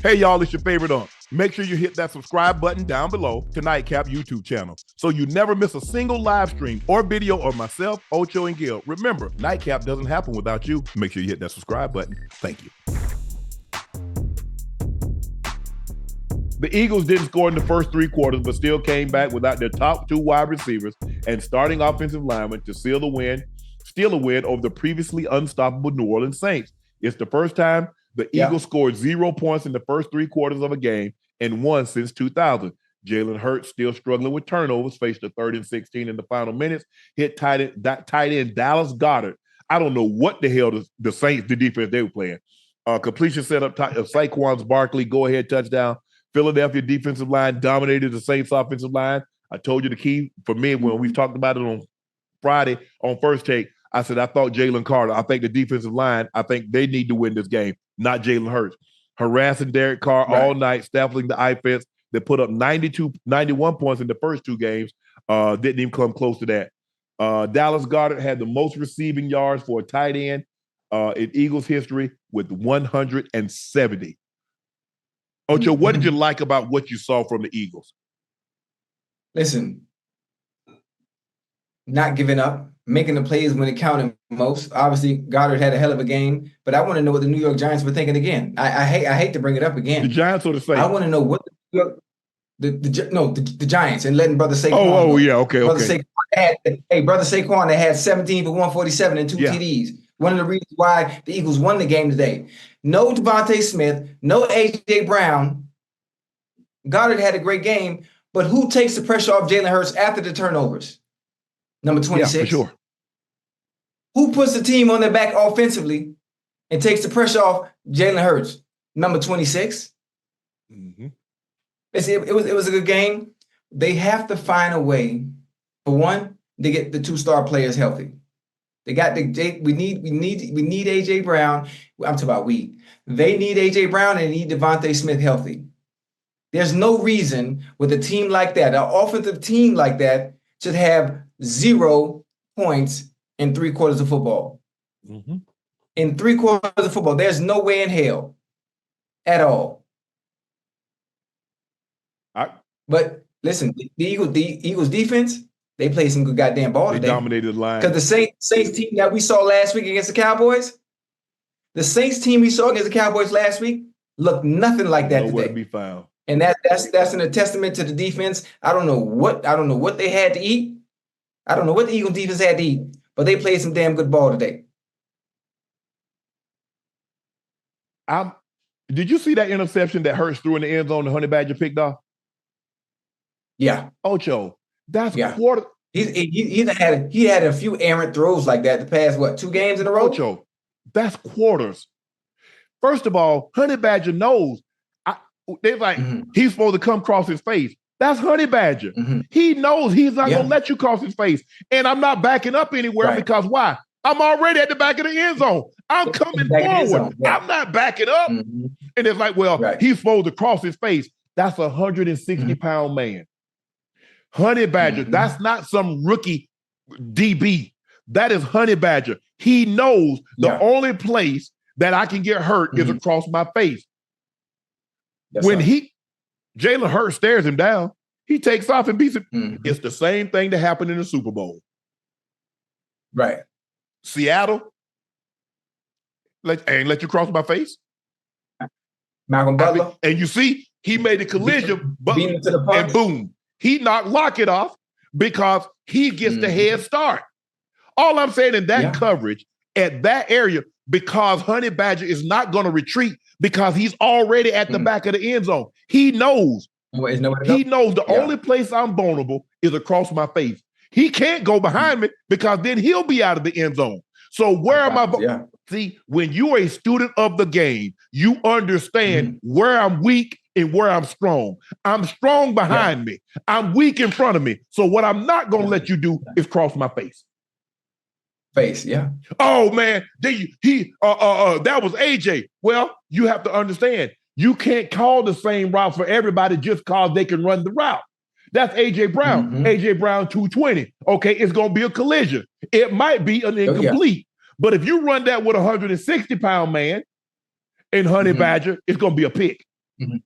Hey, y'all, it's your favorite Unc. Make sure you hit that subscribe button down below to Nightcap YouTube channel so you never miss a single live stream or video of myself, Ocho, and Gil. Remember, Nightcap doesn't happen without you. Make sure you hit that subscribe button. Thank you. The Eagles didn't score in the first three quarters, but still came back without their top two wide receivers and starting offensive linemen to steal a win over the previously unstoppable New Orleans Saints. It's the first time the Eagles scored 0 points in the first three quarters of a game and won since 2000. Jalen Hurts, still struggling with turnovers, faced a 3rd and 16 in the final minutes, hit tight end Dallas Goedert. I don't know what the hell the Saints, the defense they were playing. Completion set up Saquon Barkley, go-ahead touchdown. Philadelphia defensive line dominated the Saints offensive line. I told you the key for me when we talked about it on Friday on First Take. I said, I thought Jalen Carter. I think the defensive line, I think they need to win this game, not Jalen Hurts. Harassing Derek Carr all night, stifling the offense that put up 91 points in the first two games. Didn't even come close to that. Dallas Goedert had the most receiving yards for a tight end in Eagles history with 170. Ocho, what did you like about what you saw from the Eagles? Listen, not giving up, making the plays when it counted most. Obviously, Goddard had a hell of a game, but I want to know what the New York Giants were thinking again. I hate to bring it up again. The Giants or the Saints? I want to know what the Giants and letting Brother Saquon. Okay. Brother Saquon that had 17 for 147 and two TDs. One of the reasons why the Eagles won the game today. No Devonta Smith, no A.J. Brown. Goddard had a great game, but who takes the pressure off Jalen Hurts after the turnovers? Number 26. Yeah, for sure. Who puts the team on their back offensively and takes the pressure off Jalen Hurts? Number 26. Mm-hmm. It was a good game. They have to find a way, for one, to get the two-star players healthy. We need A.J. Brown. I'm talking about we. They need A.J. Brown and they need Devonta Smith healthy. There's no reason with a team like that, an offensive team like that, should have 0 points in 3 quarters of football. Mm-hmm. In 3 quarters of football, there's no way in hell at all. But listen, the Eagles defense, they played some good goddamn ball today. They dominated the line. Because the Saints team that we saw last week against the Cowboys, the Saints team we saw against the Cowboys last week looked nothing like that Nowhere today. to be found. And that's a testament to the defense. I don't know what they had to eat. I don't know what the Eagles defense had to eat, but they played some damn good ball today. Did you see that interception that Hurts threw in the end zone the Honey Badger picked off? Yeah. Ocho, that's quarter. He had a few errant throws like that the past, 2 games in a row? Ocho, that's quarters. First of all, Honey Badger knows. They're like, he's supposed to come across his face. That's Honey Badger. Mm-hmm. He knows he's not going to let you cross his face. And I'm not backing up anywhere because why? I'm already at the back of the end zone. I'm coming forward. I'm not backing up. Mm-hmm. And it's like, he's supposed to cross his face. That's a 160-pound man. Honey Badger, that's not some rookie DB. That is Honey Badger. He knows the only place that I can get hurt is across my face. When Jalen Hurts stares him down, he takes off and beats him. Mm-hmm. It's the same thing that happened in the Super Bowl. Right. Seattle, ain't let you cross my face. Malcolm Butler. And you see, he made a collision, and boom. He knocked Lockett off because he gets the head start. All I'm saying in that coverage at that area, because Honey Badger is not going to retreat because he's already at the back of the end zone. He knows. He knows the only place I'm vulnerable is across my face. He can't go behind me because then he'll be out of the end zone. So where am I? See, when you're a student of the game, you understand where I'm weak and where I'm strong. I'm strong behind me. I'm weak in front of me. So what I'm not going to let you do is cross my face. Oh man, that was AJ. Well, you have to understand, you can't call the same route for everybody just because they can run the route. That's AJ Brown. AJ Brown 220. Okay, it's going to be a collision. It might be an incomplete. But if you run that with a 160-pound man and Honey Badger, it's going to be a pick. Mhm.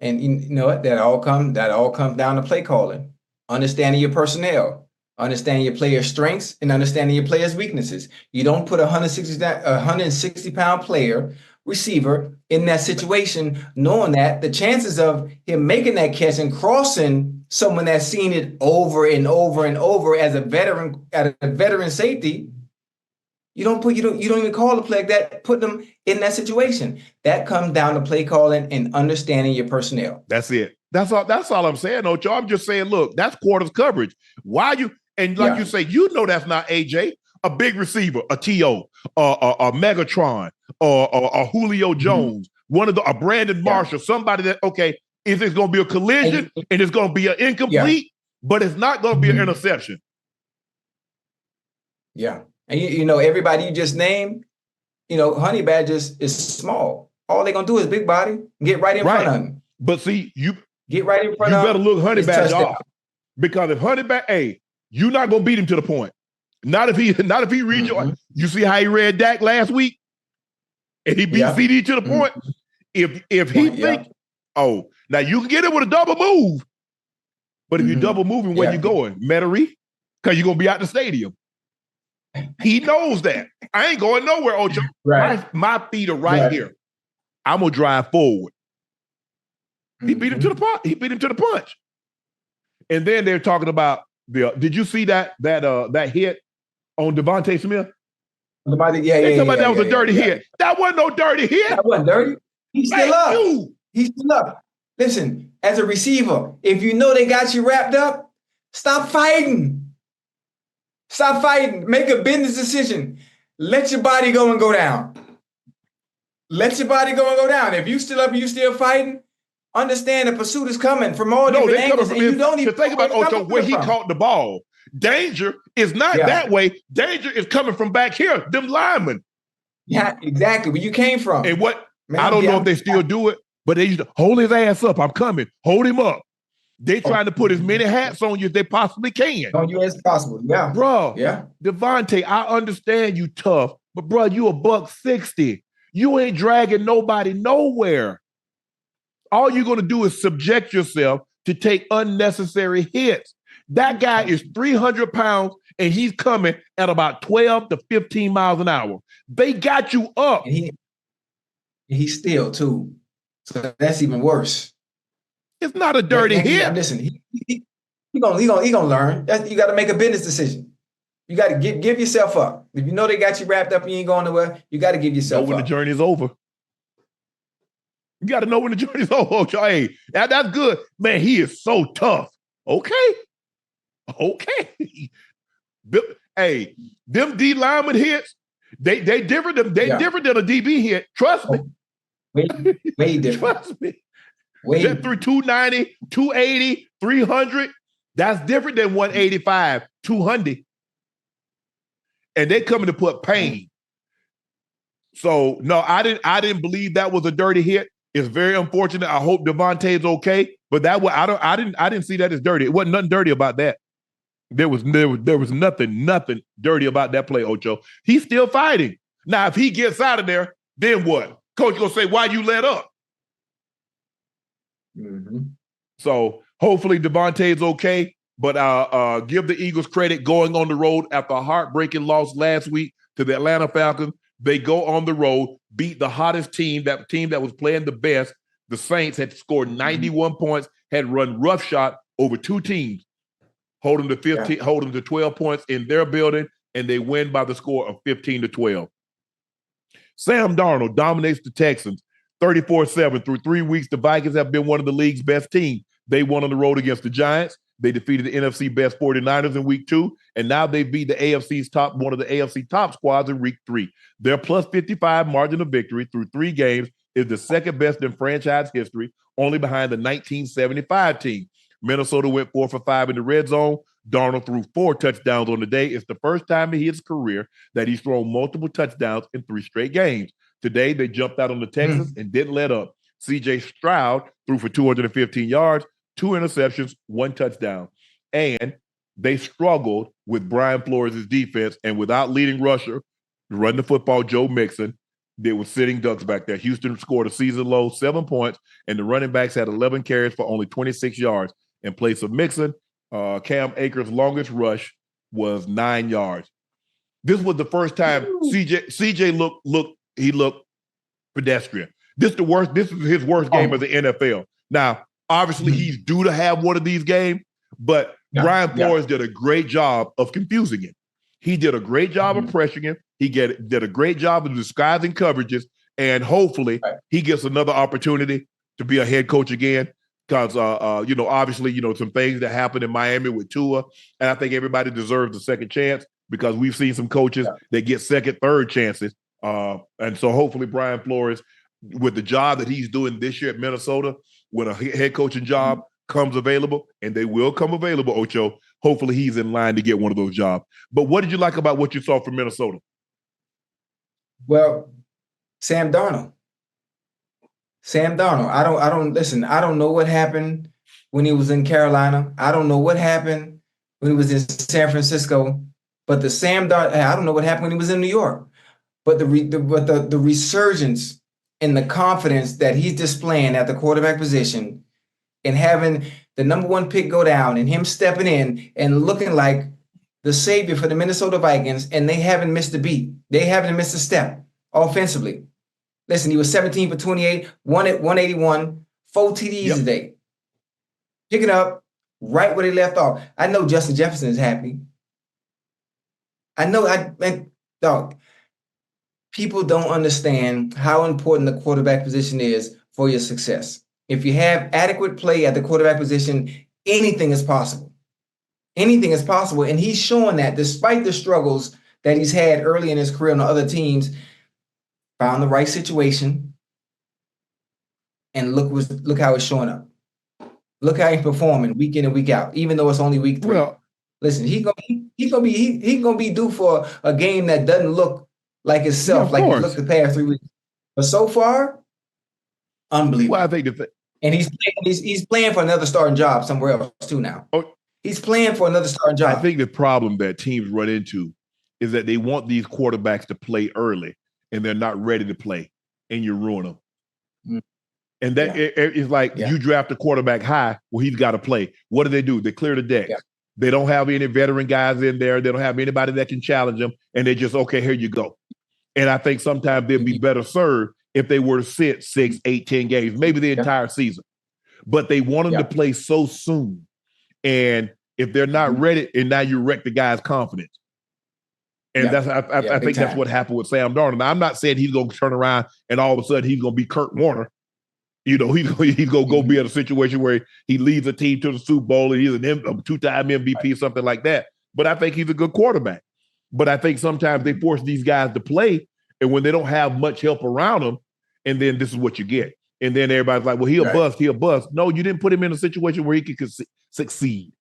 And you know what? That all comes down to play calling, understanding your personnel, understanding your players' strengths, and understanding your players' weaknesses. You don't put a 160-pound player receiver in that situation, knowing that the chances of him making that catch and crossing someone that's seen it over and over and over as a veteran safety. You don't even call a play like that, put them in that situation. That comes down to play calling and understanding your personnel. That's it. That's all I'm saying, Ocho. I'm just saying, look, that's quarters coverage. Why you, and like you say, you know that's not AJ, a big receiver, a T.O., a Megatron, or a Julio Jones, one of a Brandon Marshall, somebody that, okay, is it going to be a collision and it's going to be an incomplete, but it's not going to be an interception. Yeah. And you know, everybody you just named, you know, Honey Badgers is small. All they're gonna do is big body, get right in front of him. But see, you get right in front of him. You better look Honey Badger off. Because if Honey Badger, hey, you're not gonna beat him to the point. Not if he reads you see how he read Dak last week? And he beat CD to the point. If he think, oh, now you can get it with a double move. But if you're double moving, where you going? Metairie? Because you're gonna be out the stadium. He knows that. I ain't going nowhere, Ocho. My feet are right here. I'm gonna drive forward. He beat him to the punch. He beat him to the punch. And then they're talking about did you see that hit on Devonta Smith? They talking about that was a dirty hit. That wasn't no dirty hit. That wasn't dirty. He's still up. He's still up. Listen, as a receiver, if you know they got you wrapped up, stop fighting. Stop fighting. Make a business decision. Let your body go and go down. Let your body go and go down. If you still up and you still fighting, understand the pursuit is coming from all different angles. And you don't even think about Ocho where he caught the ball. Danger is not that way. Danger is coming from back here. Them linemen. Yeah, exactly. Where you came from. And what I don't know if they still do it, but they used to hold his ass up. I'm coming. Hold him up. They trying to put as many hats on you as they possibly can. On you as possible, yeah. Bro, Devonta, I understand you tough, but bro, you $160. You ain't dragging nobody nowhere. All you're going to do is subject yourself to take unnecessary hits. That guy is 300 pounds, and he's coming at about 12 to 15 miles an hour. They got you up. And he's still, too. So that's even worse. It's not a dirty hit. Listen, he gonna learn. You got to make a business decision. You got to give yourself up. If you know they got you wrapped up and you ain't going nowhere, you got to give yourself up. Know when the journey's over. You got to know when the journey's over. Hey, that's good. Man, he is so tough. Okay. Hey, them D lineman hits, they different than different than a DB hit. Trust me. Way different. Trust me. That through 290, 280, 300, that's different than 185, 200. And they coming to put pain. So no, I didn't believe that was a dirty hit. It's very unfortunate. I hope Devontae's okay, but I didn't see that as dirty. It wasn't nothing dirty about that. There was nothing dirty about that play, Ocho. He's still fighting. Now, if he gets out of there, then what? Coach gonna say, why you let up? So hopefully Devontae's okay, but give the Eagles credit going on the road after a heartbreaking loss last week to the Atlanta Falcons. They go on the road, beat the hottest team, that team that was playing the best. The Saints had scored 91 points, had run roughshod over two teams, hold them to 12 points in their building, and they win by the score of 15-12. Sam Darnold dominates the Texans 34-7. Through 3 weeks, the Vikings have been one of the league's best teams. They won on the road against the Giants. They defeated the NFC best 49ers in week 2, and now they beat one of the AFC top squads in week 3. Their plus 55 margin of victory through 3 games is the second best in franchise history, only behind the 1975 team. Minnesota went 4 for 5 in the red zone. Darnold threw 4 touchdowns on the day. It's the first time in his career that he's thrown multiple touchdowns in 3 straight games. Today, they jumped out on the Texans and didn't let up. C.J. Stroud threw for 215 yards, 2 interceptions, 1 touchdown. And they struggled with Brian Flores' defense, and without leading rusher, run the football, Joe Mixon, There were sitting ducks back there. Houston scored a season low 7 points, and the running backs had 11 carries for only 26 yards. In place of Mixon, Cam Akers' longest rush was 9 yards. This was the first time CJ looked pedestrian. This is his worst game of the NFL. Now, obviously, he's due to have one of these games, but Brian Flores did a great job of confusing him. He did a great job of pressuring him. He did a great job of disguising coverages, and hopefully he gets another opportunity to be a head coach again. Because obviously, some things that happened in Miami with Tua, and I think everybody deserves a second chance because we've seen some coaches that get second, third chances. And so hopefully Brian Flores, with the job that he's doing this year at Minnesota, when a head coaching job comes available, and they will come available, Ocho, hopefully he's in line to get one of those jobs. But what did you like about what you saw from Minnesota? Well, Sam Darnold. I don't know what happened when he was in Carolina. I don't know what happened when he was in San Francisco. But the Sam Darnold, I don't know what happened when he was in New York. But the resurgence and the confidence that he's displaying at the quarterback position and having the number one pick go down and him stepping in and looking like the savior for the Minnesota Vikings, and they haven't missed a beat. They haven't missed a step offensively. Listen, he was 17 for 28, 181, 4 TDs a day. Picking up right where they left off. I know Justin Jefferson is happy. Dog, people don't understand how important the quarterback position is for your success. If you have adequate play at the quarterback position, anything is possible. Anything is possible. And he's showing that despite the struggles that he's had early in his career on the other teams, found the right situation, and look how it's showing up. Look how he's performing week in and week out, even though it's only week 3. Well, listen, he's gonna be due for a game that doesn't look like itself, like he looked the past 3 weeks. But so far, unbelievable. Well, I think and he's playing for another starting job somewhere else too now. He's playing for another starting job. I think the problem that teams run into is that they want these quarterbacks to play early, and they're not ready to play, and you ruin them. Mm-hmm. And that it's like you draft a quarterback high, well, he's got to play. What do? They clear the decks. Yeah. They don't have any veteran guys in there. They don't have anybody that can challenge them, and they just, okay, here you go. And I think sometimes they'd be better served if they were to sit 6, 8, 10 games, maybe the entire season. But they want them to play so soon. And if they're not ready, and now you wreck the guy's confidence. And I think that's what happened with Sam Darnold. Now, I'm not saying he's going to turn around and all of a sudden he's going to be Kurt Warner. He's going to go be in a situation where he leads a team to the Super Bowl and he's a 2-time MVP, something like that. But I think he's a good quarterback. But I think sometimes they force these guys to play, and when they don't have much help around them, and then this is what you get. And then everybody's like, well, he'll bust. No, you didn't put him in a situation where he could succeed.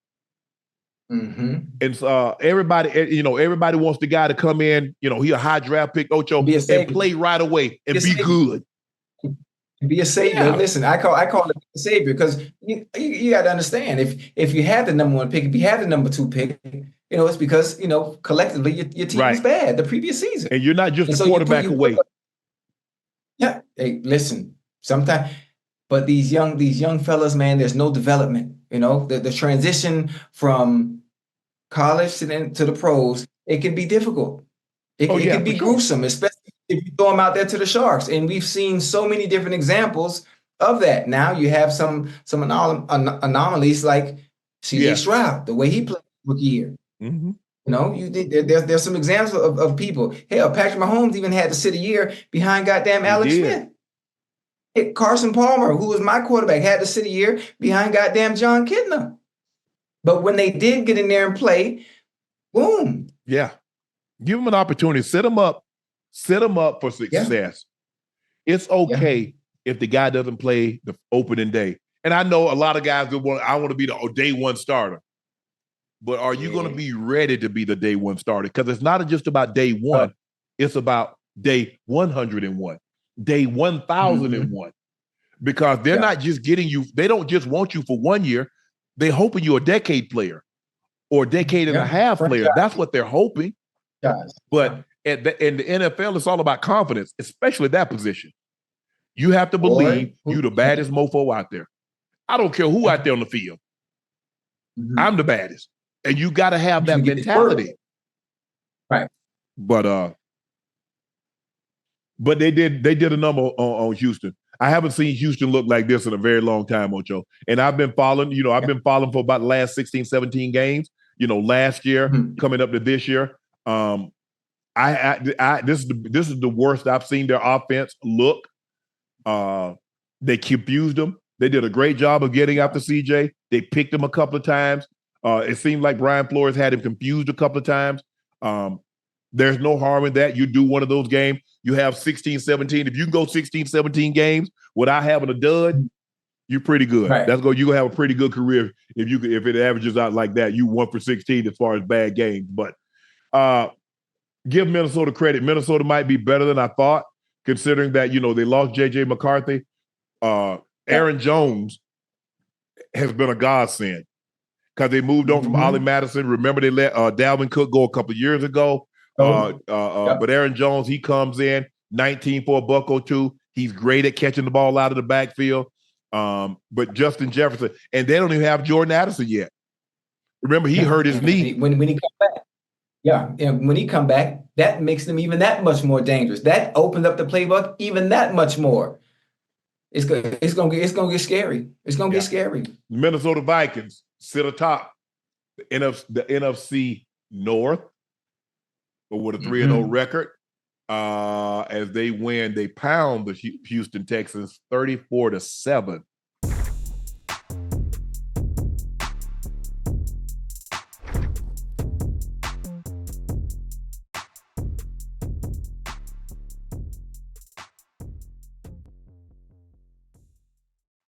Mm-hmm. And so everybody wants the guy to come in, he a high draft pick, Ocho, and play right away and be good. Be a savior. Yeah. Listen, I call it a savior because you got to understand if you had the number 1 pick, if you had the number 2 pick, it's because collectively your team was bad the previous season, and you're not just a quarterback away. Yeah, hey, listen, sometimes, but these young fellas, man, there's no development. The transition from college to the pros, it can be difficult. It can be gruesome, especially if you throw them out there to the Sharks. And we've seen so many different examples of that. Now you have some anomalies like C.J. Stroud, the way he played rookie year. Mm-hmm. There's some examples of people. Hell, Patrick Mahomes even had to sit a year behind goddamn Alex Smith. Carson Palmer, who was my quarterback, had to sit a year behind goddamn John Kitna. But when they did get in there and play, boom. Yeah. Give them an opportunity. Set them up for success. Yeah. It's okay if the guy doesn't play the opening day. And I know a lot of guys I want to be the day 1 starter. But are you going to be ready to be the day 1 starter? Because it's not just about day 1. It's about day 101, day 1001. Because they're not just getting you. They don't just want you for 1 year. They're hoping you're a decade player or a decade and a half player. That's what they're hoping. But in the NFL, it's all about confidence, especially that position. You have to believe you the baddest mofo out there. I don't care who out there on the field. Mm-hmm. I'm the baddest. And you got to have that mentality. Right. But they did a number on Houston. I haven't seen Houston look like this in a very long time, Ocho. And I've been following, been following for about the last 16, 17 games, last year, coming up to this year. This is the worst I've seen their offense look. They confused them. They did a great job of getting after CJ. They picked him a couple of times. It seemed like Brian Flores had him confused a couple of times. There's no harm in that. You do one of those games. You have 16, 17. If you can go 16, 17 games without having a dud, you're pretty good. Right. You're going to have a pretty good career if it averages out like that. You 1 for 16 as far as bad games. But give Minnesota credit. Minnesota might be better than I thought, considering that, they lost J.J. McCarthy. Aaron Jones has been a godsend because they moved on from Ollie Madison. Remember, they let Dalvin Cook go a couple of years ago. But Aaron Jones, he comes in 19 for $102. He's great at catching the ball out of the backfield. But Justin Jefferson, and they don't even have Jordan Addison yet. Remember, he hurt his knee. When he come back. Yeah, and when he come back, that makes them even that much more dangerous. That opened up the playbook even that much more. It's gonna get scary. It's gonna get scary. Minnesota Vikings sit atop the NFC North, but with a 3-0 record. As they win, they pound the Houston Texans 34-7